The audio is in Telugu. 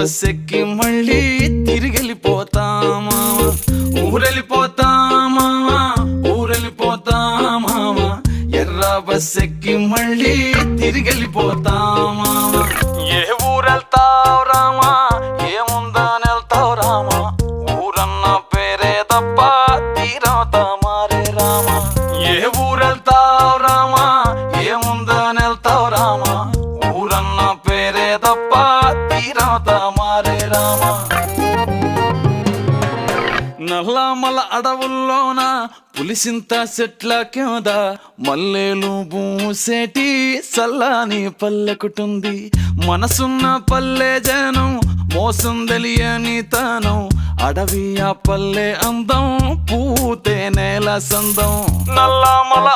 బస్ ఎక్కి మళ్ళీ తిరిగెళ్ళిపోతామా, ఊరెళ్ళిపోతామా, ఊరెళ్ళిపోతామా, ఎర్ర బస్ ఎక్కి మళ్ళీ తిరిగెళ్ళిపోతామా. ఏ ఊరెళ్తావు రామా, ఏముందని వెళ్తావు రామా, ఊరన్న పేరే తప్ప తీరవుతా మారే రామా. ఏ ఊరెళ్తావు రామా, ఏముందని వెళ్తావు రామా, ఊరన్న పేరే తప్ప తీరవుతా మారే రామా. నల్లమల అడవుల్లోన పులిసింత చెట్ల కింద మల్లెలు పూసేటి సల్లాని పల్లెకుటుంది. మనసున్న పల్లె జనం మోసం తెలియని తనం, అడవి ఆ పల్లె అందం పూతే నేల సందం. నల్లమల